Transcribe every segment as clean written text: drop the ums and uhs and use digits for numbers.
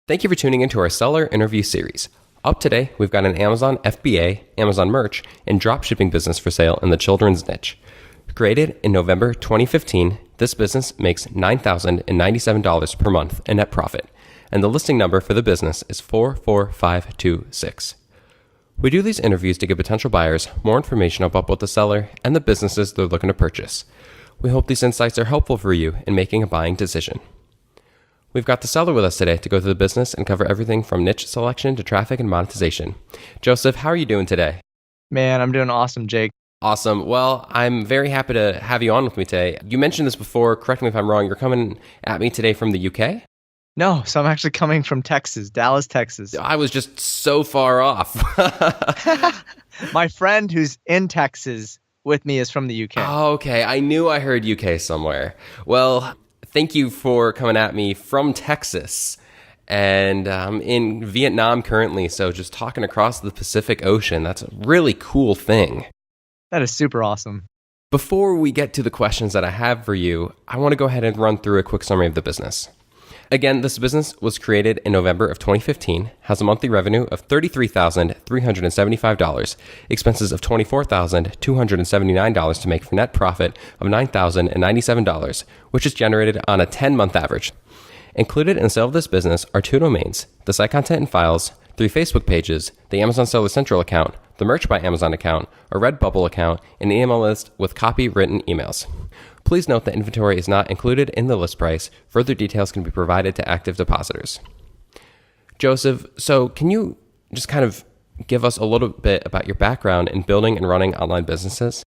Thank you for tuning into our seller interview series. Up today, we've got an Amazon FBA, Amazon merch, and dropshipping business for sale in the children's niche. Created in November 2015, this business makes $9,097 per month in net profit, and the listing number for the business is 44526. We do these interviews to give potential buyers more information about both the seller and the businesses they're looking to purchase. We hope these insights are helpful for you in making a buying decision. We've got the seller with us today to go through the business and cover everything from niche selection to traffic and monetization. Joseph, how are you doing today? Man, I'm doing awesome, Jake. Awesome. Well, I'm very happy to have you on with me today. You mentioned this before. Correct me if I'm wrong. You're coming at me today from the UK? No, so I'm actually coming from Texas, Dallas, Texas. I was just so far off. My friend who's in Texas with me is from the UK. Oh, okay. I knew I heard UK somewhere. Well, thank you for coming at me from Texas. And I'm in Vietnam currently, so just talking across the Pacific Ocean. That's a really cool thing. That is super awesome. Before we get to the questions that I have for you, I want to go ahead and run through a quick summary of the business. Again, this business was created in November of 2015, has a monthly revenue of $33,375, expenses of $24,279 to make for net profit of $9,097, which is generated on a 10-month average. Included in the sale of this business are 2 domains, the site content and files, 3 Facebook pages, the Amazon Seller Central account, the Merch by Amazon account, a Redbubble account, and an email list with copy-written emails. Please note that inventory is not included in the list price. Further details can be provided to active depositors. Joseph, so can you just kind of give us a little bit about your background in building and running online businesses?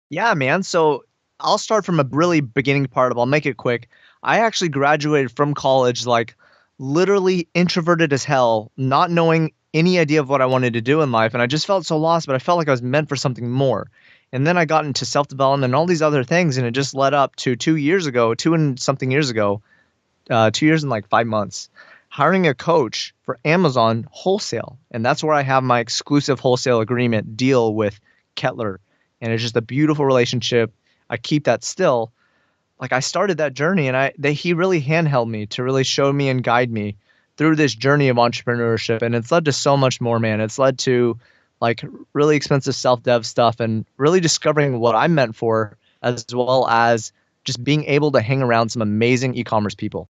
Yeah, man. So I'll start from a really beginning part. I'll make it quick. I actually graduated from college, like literally introverted as hell, not knowing any idea of what I wanted to do in life. And I just felt so lost, but I felt like I was meant for something more. And then I got into self-development and all these other things. And it just led up to 2 years ago, 2 and something years ago, 2 years and like 5 months, hiring a coach for Amazon wholesale. And that's where I have my exclusive wholesale agreement deal with Kettler. And it's just a beautiful relationship. I keep that still. Like I started that journey and he really handheld me to really show me and guide me through this journey of entrepreneurship. And it's led to so much more, man. It's led to like really expensive self-dev stuff and really discovering what I'm meant for, as well as just being able to hang around some amazing e-commerce people.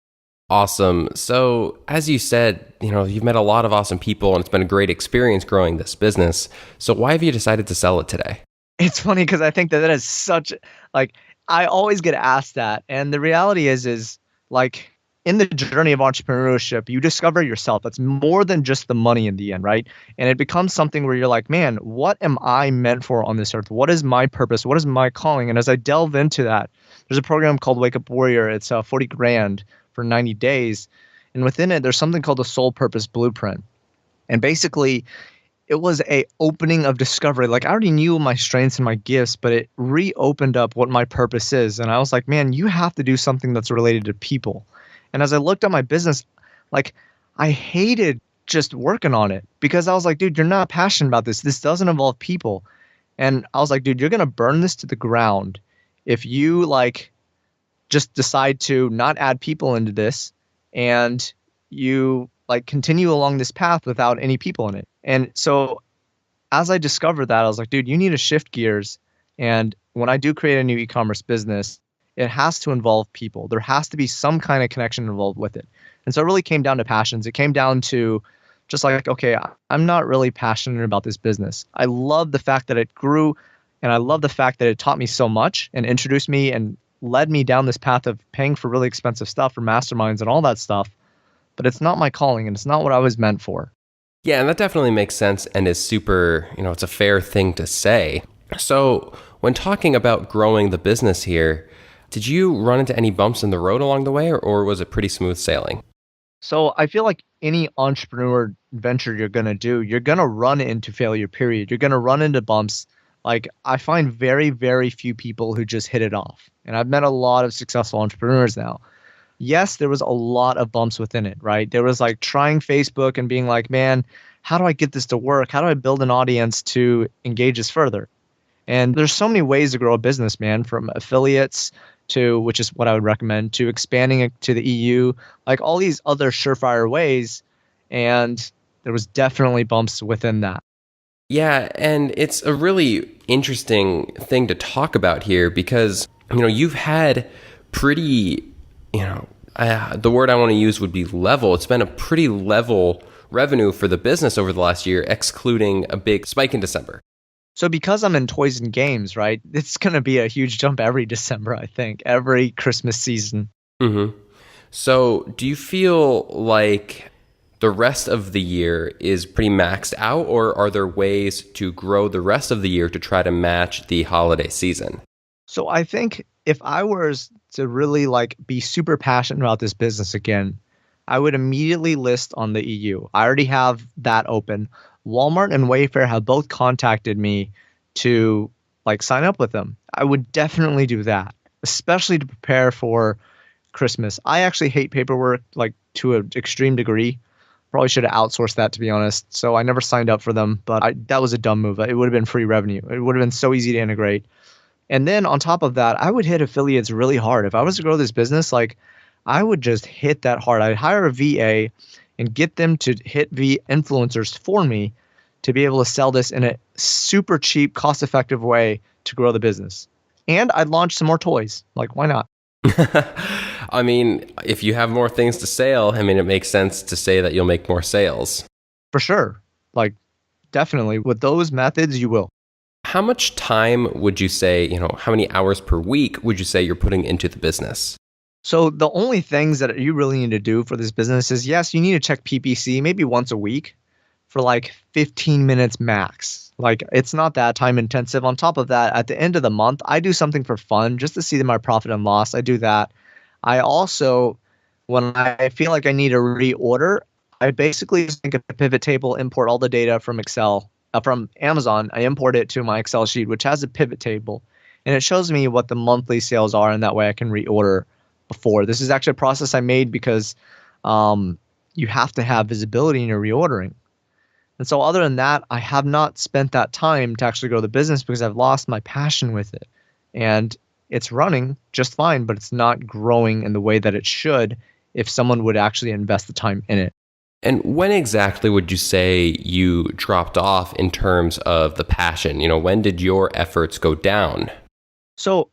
Awesome. So as you said, you've met a lot of awesome people and it's been a great experience growing this business. So why have you decided to sell it today? It's funny because I think that is such like, I always get asked that. And the reality is like in the journey of entrepreneurship, you discover yourself. It's more than just the money in the end, right? And it becomes something where you're like, man, what am I meant for on this earth? What is my purpose? What is my calling? And as I delve into that, there's a program called Wake Up Warrior. It's 40 grand for 90 days. And within it, there's something called the Soul Purpose Blueprint. And basically, it was a opening of discovery. Like I already knew my strengths and my gifts, but it reopened up what my purpose is. And I was like, man, you have to do something that's related to people. And as I looked at my business, like I hated just working on it because I was like, dude, you're not passionate about this. This doesn't involve people. And I was like, dude, you're going to burn this to the ground if you like just decide to not add people into this and you like continue along this path without any people in it. And so as I discovered that, I was like, dude, you need to shift gears. And when I do create a new e-commerce business, it has to involve people. There has to be some kind of connection involved with it. And so it really came down to passions. It came down to just like, okay, I'm not really passionate about this business. I love the fact that it grew and I love the fact that it taught me so much and introduced me and led me down this path of paying for really expensive stuff for masterminds and all that stuff. But it's not my calling and it's not what I was meant for. Yeah, and that definitely makes sense and is super, it's a fair thing to say. So when talking about growing the business here, did you run into any bumps in the road along the way or was it pretty smooth sailing? So I feel like any entrepreneur venture you're going to do, you're going to run into failure, period. You're going to run into bumps. Like I find very, very few people who just hit it off. And I've met a lot of successful entrepreneurs now. Yes, there was a lot of bumps within it, right? There was like trying Facebook and being like, man, how do I get this to work? How do I build an audience to engage us further? And there's so many ways to grow a business, man, from affiliates to, which is what I would recommend, to expanding it to the EU, like all these other surefire ways. And there was definitely bumps within that. Yeah, and it's a really interesting thing to talk about here because, you've had pretty, the word I want to use would be level. It's been a pretty level revenue for the business over the last year, excluding a big spike in December. So because I'm in toys and games, right, it's going to be a huge jump every December, I think, every Christmas season. Mm-hmm. So do you feel like the rest of the year is pretty maxed out, or are there ways to grow the rest of the year to try to match the holiday season? So I think if I was to really be super passionate about this business again, I would immediately list on the EU. I already have that open. Walmart and Wayfair have both contacted me to sign up with them. I would definitely do that, especially to prepare for Christmas. I actually hate paperwork to an extreme degree. Probably should have outsourced that, to be honest. So I never signed up for them, but that was a dumb move. It would have been free revenue. It would have been so easy to integrate. And then on top of that, I would hit affiliates really hard. If I was to grow this business, I would just hit that hard. I'd hire a VA and get them to hit influencers for me to be able to sell this in a super cheap, cost-effective way to grow the business. And I'd launch some more toys. Why not? I mean, if you have more things to sell, it makes sense to say that you'll make more sales. For sure. Definitely. With those methods, you will. How much time would you say, how many hours per week would you say you're putting into the business? So the only things that you really need to do for this business is, yes, you need to check PPC maybe once a week for 15 minutes max. It's not that time intensive. On top of that, at the end of the month, I do something for fun just to see my profit and loss. I do that. I also, when I feel like I need a reorder, I basically just make a pivot table, import all the data from Excel, from Amazon. I import it to my Excel sheet, which has a pivot table, and it shows me what the monthly sales are, and that way I can reorder before. This is actually a process I made because you have to have visibility in your reordering. And so other than that, I have not spent that time to actually grow the business because I've lost my passion with it. And it's running just fine, but it's not growing in the way that it should if someone would actually invest the time in it. And when exactly would you say you dropped off in terms of the passion? When did your efforts go down? So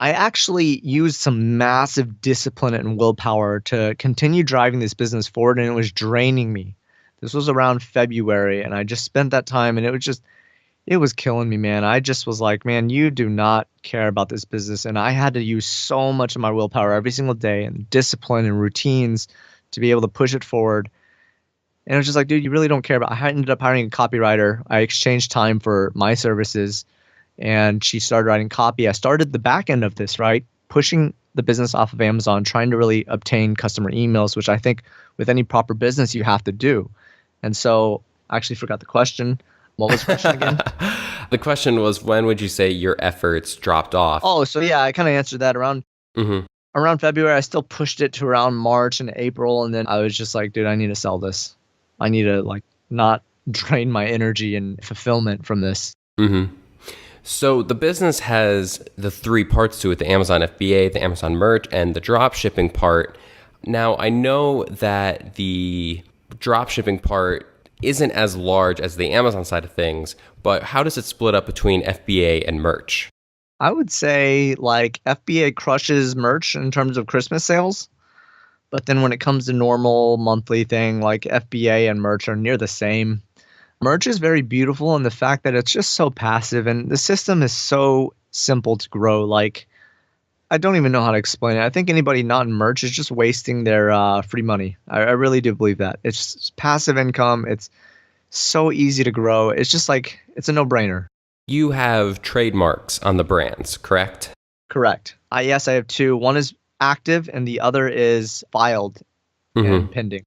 I actually used some massive discipline and willpower to continue driving this business forward, and it was draining me. This was around February, and I just spent that time, and it was killing me, man. I just was like, man, you do not care about this business. And I had to use so much of my willpower every single day and discipline and routines to be able to push it forward. And it was just like, dude, you really don't care about. I ended up hiring a copywriter. I exchanged time for my services, and she started writing copy. I started the back end of this, right? Pushing the business off of Amazon, trying to really obtain customer emails, which I think with any proper business you have to do. And so I actually forgot the question. What was the question again? The question was, when would you say your efforts dropped off? Oh, so yeah, I kind of answered that around February. I still pushed it to around March and April. And then I was just like, dude, I need to sell this. I need to not drain my energy and fulfillment from this. Mm-hmm. So the business has the three parts to it: the Amazon FBA, the Amazon merch, and the drop shipping part. Now, I know that the drop shipping part isn't as large as the Amazon side of things, but how does it split up between FBA and merch? I would say FBA crushes merch in terms of Christmas sales. But then when it comes to normal monthly thing, FBA and merch are near the same. Merch is very beautiful in the fact that it's just so passive, and the system is so simple to grow. I don't even know how to explain it. I think anybody not in merch is just wasting their free money. I really do believe that. It's just passive income. It's so easy to grow. It's just it's a no-brainer. You have trademarks on the brands, correct? Correct. Yes, I have two. One is active and the other is filed and pending.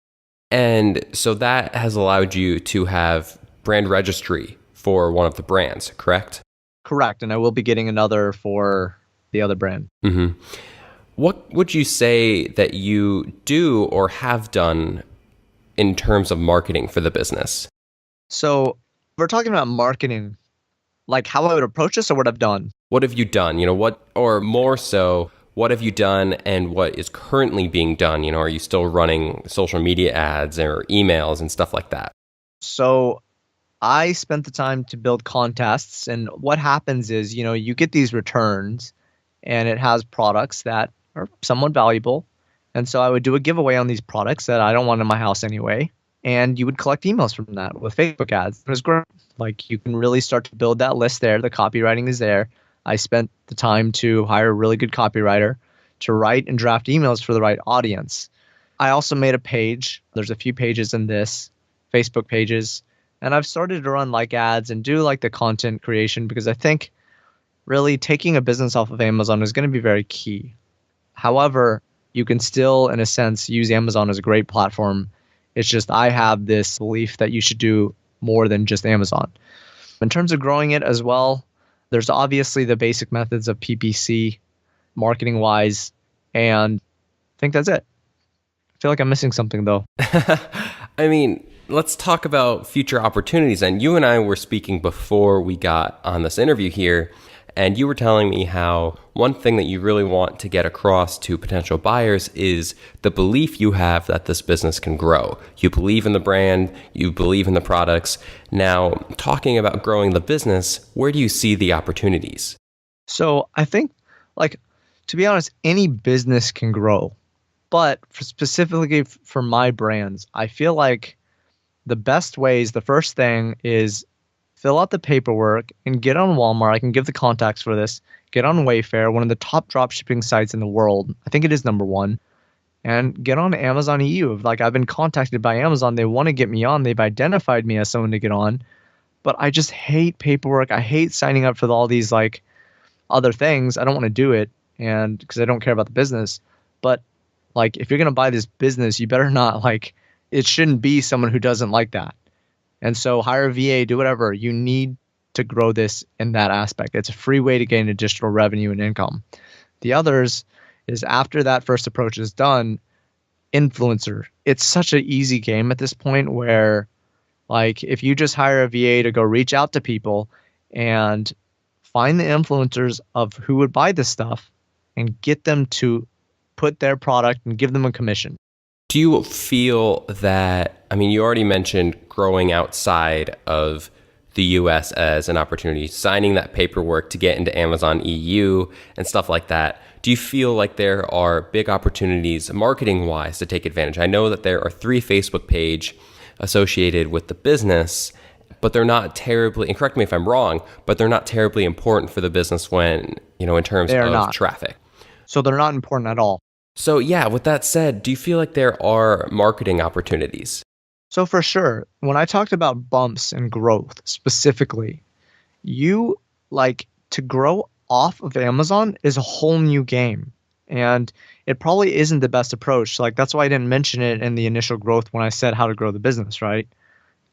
And so that has allowed you to have brand registry for one of the brands, correct? Correct. And I will be getting another for the other brand. Mm-hmm. What would you say that you do or have done in terms of marketing for the business? So if we're talking about marketing, how I would approach this or what I've done. What have you done? Or more so, what have you done and what is currently being done? Are you still running social media ads or emails and stuff like that? So I spent the time to build contests, and what happens is, you get these returns and it has products that are somewhat valuable. And so I would do a giveaway on these products that I don't want in my house anyway. And you would collect emails from that with Facebook ads. It was great. Like, you can really start to build that list there. The copywriting is there. I spent the time to hire a really good copywriter to write and draft emails for the right audience. I also made a page. There's a few pages in this, Facebook pages. And I've started to run like ads and do like the content creation, because I think really taking a business off of Amazon is going to be very key. However, you can still, in a sense, use Amazon as a great platform. It's just I have this belief that you should do more than just Amazon. In terms of growing it as well, there's obviously the basic methods of PPC, marketing wise, and I think that's it. I feel like I'm missing something though. I mean, let's talk about future opportunities. And you and I were speaking before we got on this interview here, and you were telling me how one thing that you really want to get across to potential buyers is the belief you have that this business can grow. You believe in the brand, you believe in the products. Now, talking about growing the business, where do you see the opportunities? So I think, to be honest, any business can grow. But specifically for my brands, I feel like the best ways, the first thing is fill out the paperwork and get on Walmart. I can give the contacts for this. Get on Wayfair, one of the top drop shipping sites in the world. I think it is number one. And get on Amazon EU. I've been contacted by Amazon. They want to get me on. They've identified me as someone to get on. But I just hate paperwork. I hate signing up for all these other things. I don't want to do it, and because I don't care about the business. But if you're going to buy this business, you better not it shouldn't be someone who doesn't like that. And so hire a VA, do whatever. You need to grow this in that aspect. It's a free way to gain additional revenue and income. The others is after that first approach is done, influencer. It's such an easy game at this point where if you just hire a VA to go reach out to people and find the influencers of who would buy this stuff and get them to put their product and give them a commission. Do you feel that, you already mentioned growing outside of the US as an opportunity, signing that paperwork to get into Amazon EU and stuff like that. Do you feel like there are big opportunities marketing-wise to take advantage? I know that there are 3 Facebook pages associated with the business, but they're not terribly, and correct me if I'm wrong, but they're not terribly important for the business when, in terms of traffic. So they're not important at all. So yeah, with that said, do you feel like there are marketing opportunities? So for sure, when I talked about bumps and growth specifically, you to grow off of Amazon is a whole new game. And it probably isn't the best approach. That's why I didn't mention it in the initial growth when I said how to grow the business, right?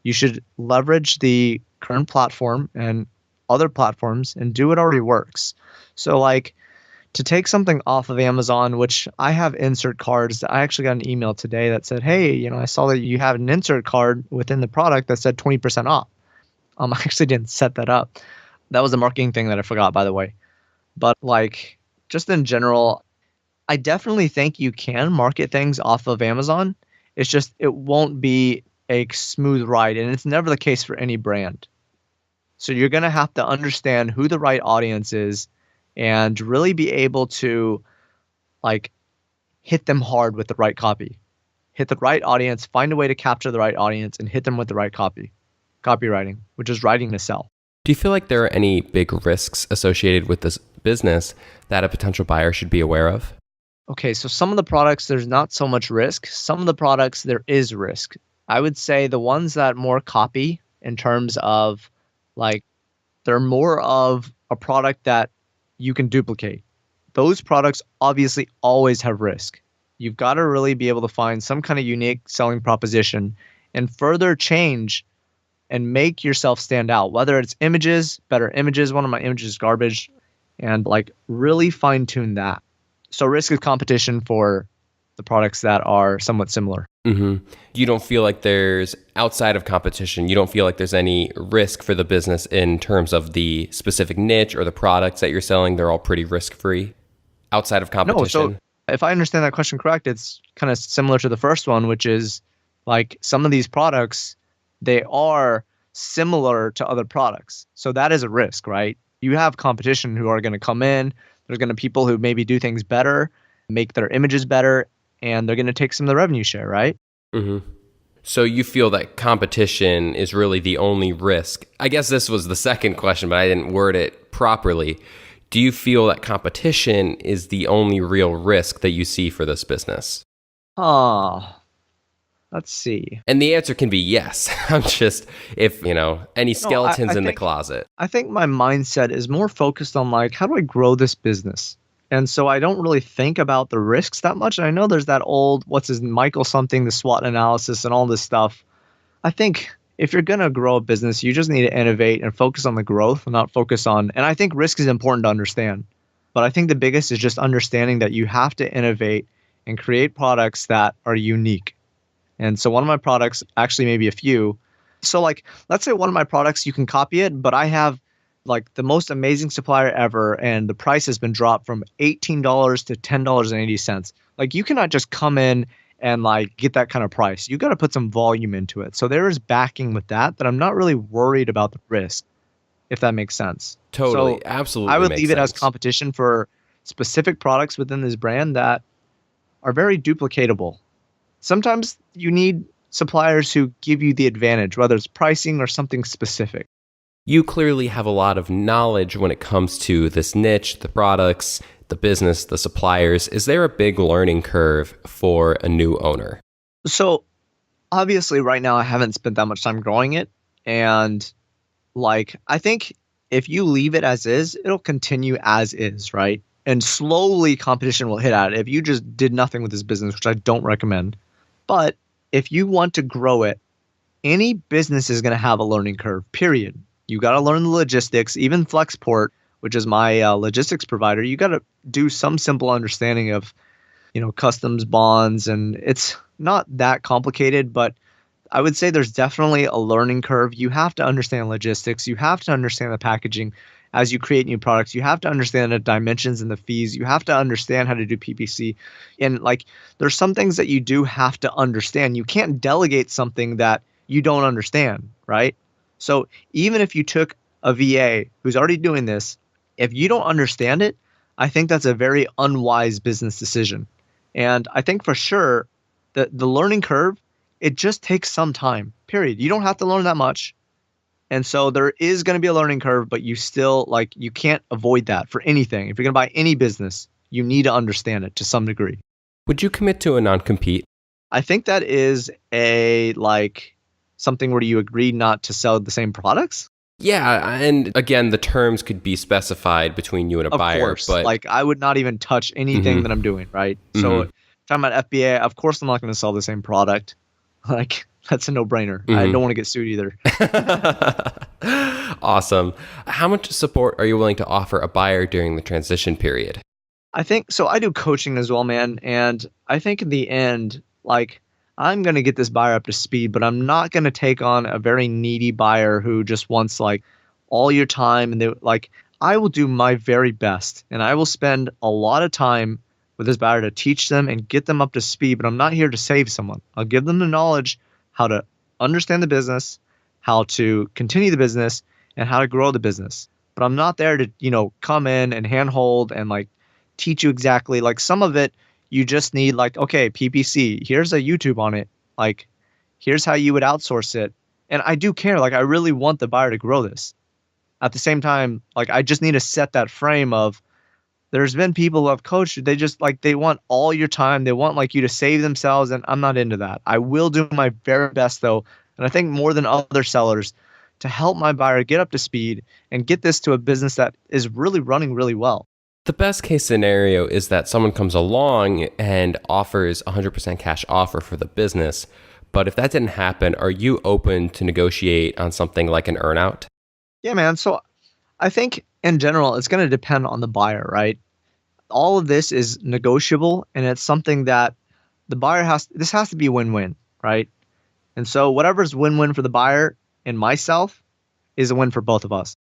You should leverage the current platform and other platforms and do what already works. So to take something off of Amazon, which I have insert cards. I actually got an email today that said, hey, I saw that you have an insert card within the product that said 20% off. I actually didn't set that up. That was a marketing thing that I forgot, by the way. But just in general, I definitely think you can market things off of Amazon. It's just, it won't be a smooth ride. And it's never the case for any brand. So you're going to have to understand who the right audience is and really be able to hit them hard with the right copy. Hit the right audience, find a way to capture the right audience and hit them with the right copywriting, which is writing to sell. Do you feel like there are any big risks associated with this business that a potential buyer should be aware of? Okay, so some of the products, there's not so much risk. Some of the products, there is risk. I would say the ones that more copy in terms of they're more of a product that you can duplicate. Those products obviously always have risk. You've got to really be able to find some kind of unique selling proposition and further change and make yourself stand out, whether it's images, better images. One of my images is garbage, and really fine tune that. So risk is competition for the products that are somewhat similar. Mm-hmm. You don't feel like there's, outside of competition, you don't feel like there's any risk for the business in terms of the specific niche or the products that you're selling? They're all pretty risk-free? outside of No, so competition? if I understand that question correct, it's kind of similar to the first one, which is like some of these products, they are similar to other products. So that is a risk, right? You have competition who are going to come in. There's going to be people who maybe do things better, make their images better, and they're going to take some of the revenue share, right? Hmm. So you feel that competition is really the only risk? I guess this was the second question, but I didn't word it properly. Do you feel that competition is the only real risk that you see for this business? Ah, let's see. And the answer can be yes. I'm just, if, any No, I, skeletons I in the think closet. I think my mindset is more focused on like how do I grow this business? And so I don't really think about the risks that much. And I know there's that old what's his Michael something, the SWOT analysis and all this stuff. I think if you're gonna grow a business, you just need to innovate and focus on the growth, not focus on and I think risk is important to understand. But I think the biggest is just understanding that you have to innovate and create products that are unique. And so one of my products, actually maybe a few. So like let's say one of my products you can copy it, but I have like the most amazing supplier ever and the price has been dropped from $18 to $10.80. Like you cannot just come in and like get that kind of price. You got to put some volume into it. So there is backing with that I'm not really worried about the risk, if that makes sense. Totally. So I Absolutely would makes leave it as sense. competition for specific products within this brand that are very duplicatable. Sometimes you need suppliers who give you the advantage, whether it's pricing or something specific. You clearly have a lot of knowledge when it comes to this niche, the products, the business, the suppliers. Is there a big learning curve for a new owner? So obviously right now I haven't spent that much time growing it. And like I think if you leave it as is, it'll continue as is, right? And slowly competition will hit at it. If you just did nothing with this business, which I don't recommend. But if you want to grow it, any business is going to have a learning curve, period. You got to learn the logistics, even Flexport, which is my logistics provider. You got to do some simple understanding of, customs bonds. And it's not that complicated, but I would say there's definitely a learning curve. You have to understand logistics. You have to understand the packaging as you create new products. You have to understand the dimensions and the fees. You have to understand how to do PPC. And like there's some things that you do have to understand. You can't delegate something that you don't understand, right? So even if you took a VA who's already doing this, if you don't understand it, I think that's a very unwise business decision. And I think for sure that the learning curve it just takes some time, period. You don't have to learn that much. And so there is going to be a learning curve, but you still like you can't avoid that for anything. If you're going to buy any business, you need to understand it to some degree. Would you commit to a non-compete? I think that is a like something where you agree not to sell the same products. Yeah, and again, the terms could be specified between you and a Of buyer, course, but like I would not even touch anything that Mhm, I'm doing, right? So mhm, talking about FBA, of course I'm not going to sell the same product. Like that's a no-brainer. I don't mhm. want to get sued either. Awesome. How much support are you willing to offer a buyer during the transition period? I think so. I do coaching as well, man. And I think in the end, like, I'm going to get this buyer up to speed, but I'm not going to take on a very needy buyer who just wants like all your time. And they like, I will do my very best and I will spend a lot of time with this buyer to teach them and get them up to speed. But I'm not here to save someone. I'll give them the knowledge how to understand the business, how to continue the business, and how to grow the business. But I'm not there to, come in and handhold and like teach you exactly like some of it you just need like okay PPC here's a YouTube on it like here's how you would outsource it and I do care like I really want the buyer to grow this at the same time like I just need to set that frame of there's been people who have coached they just like they want all your time they want like you to save themselves and I'm not into that. I will do my very best though and I think more than other sellers to help my buyer get up to speed and get this to a business that is really running really well. The best case scenario is that someone comes along and offers 100% cash offer for the business. But if that didn't happen, are you open to negotiate on something like an earnout? Yeah, man. So I think in general, it's going to depend on the buyer, right? All of this is negotiable and it's something that the buyer this has to be win-win, right? And so whatever's win-win for the buyer and myself is a win for both of us.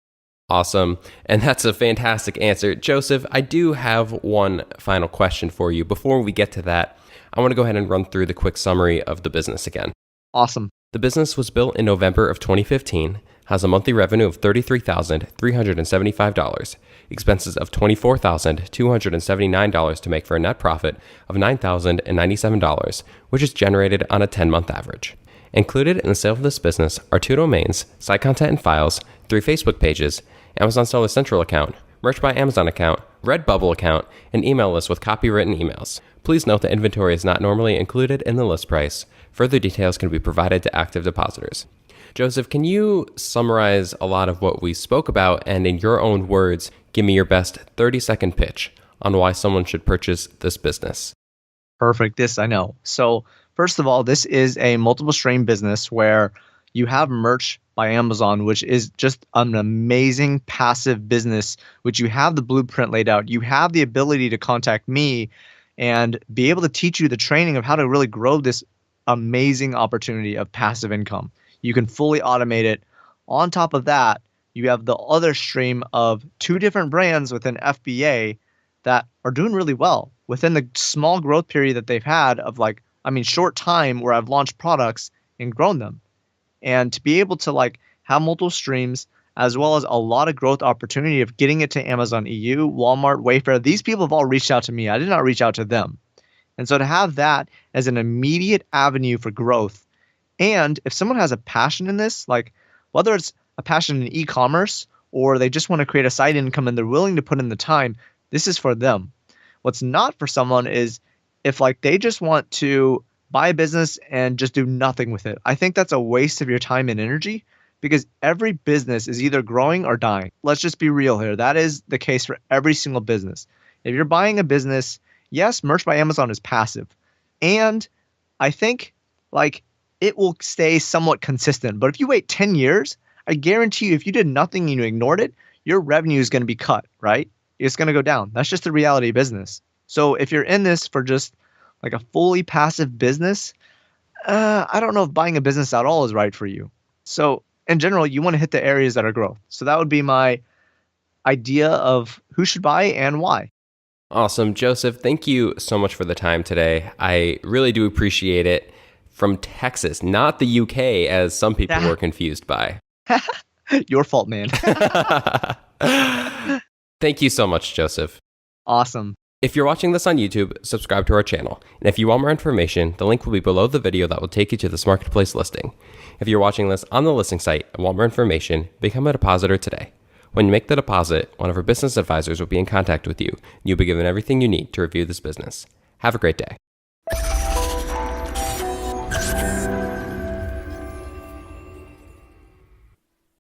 Awesome. And that's a fantastic answer. Joseph, I do have one final question for you. Before we get to that, I want to go ahead and run through the quick summary of the business again. Awesome. The business was built in November of 2015, has a monthly revenue of $33,375, expenses of $24,279 to make for a net profit of $9,097, which is generated on a 10-month average. Included in the sale of this business are 2 domains, site content and files, 3 Facebook pages, Amazon Seller Central account, Merch by Amazon account, Redbubble account, and email list with copywritten emails. Please note that inventory is not normally included in the list price. Further details can be provided to active depositors. Joseph, can you summarize a lot of what we spoke about and in your own words, give me your best 30-second pitch on why someone should purchase this business? Perfect. This I know. So first of all, this is a multiple stream business where you have Merch by Amazon, which is just an amazing passive business, which you have the blueprint laid out. You have the ability to contact me and be able to teach you the training of how to really grow this amazing opportunity of passive income. You can fully automate it. On top of that, you have the other stream of 2 different brands within FBA that are doing really well within the small growth period that they've had of short time where I've launched products and grown them. And to be able to have multiple streams as well as a lot of growth opportunity of getting it to Amazon EU, Walmart, Wayfair, these people have all reached out to me. I did not reach out to them. And so to have that as an immediate avenue for growth, and if someone has a passion in this, whether it's a passion in e-commerce or they just want to create a side income and they're willing to put in the time, this is for them. What's not for someone is if they just want to buy a business and just do nothing with it. I think that's a waste of your time and energy because every business is either growing or dying. Let's just be real here. That is the case for every single business. If you're buying a business, yes, Merch by Amazon is passive. And I think it will stay somewhat consistent. But if you wait 10 years, I guarantee you if you did nothing and you ignored it, your revenue is going to be cut, right? It's going to go down. That's just the reality of business. So if you're in this for just a fully passive business, I don't know if buying a business at all is right for you. So in general, you want to hit the areas that are growth. So that would be my idea of who should buy and why. Awesome. Joseph, thank you so much for the time today. I really do appreciate it. From Texas, not the UK, as some people were confused by. Your fault, man. Thank you so much, Joseph. Awesome. If you're watching this on YouTube, subscribe to our channel. And if you want more information, the link will be below the video that will take you to this marketplace listing. If you're watching this on the listing site and want more information, become a depositor today. When you make the deposit, one of our business advisors will be in contact with you, and you'll be given everything you need to review this business. Have a great day.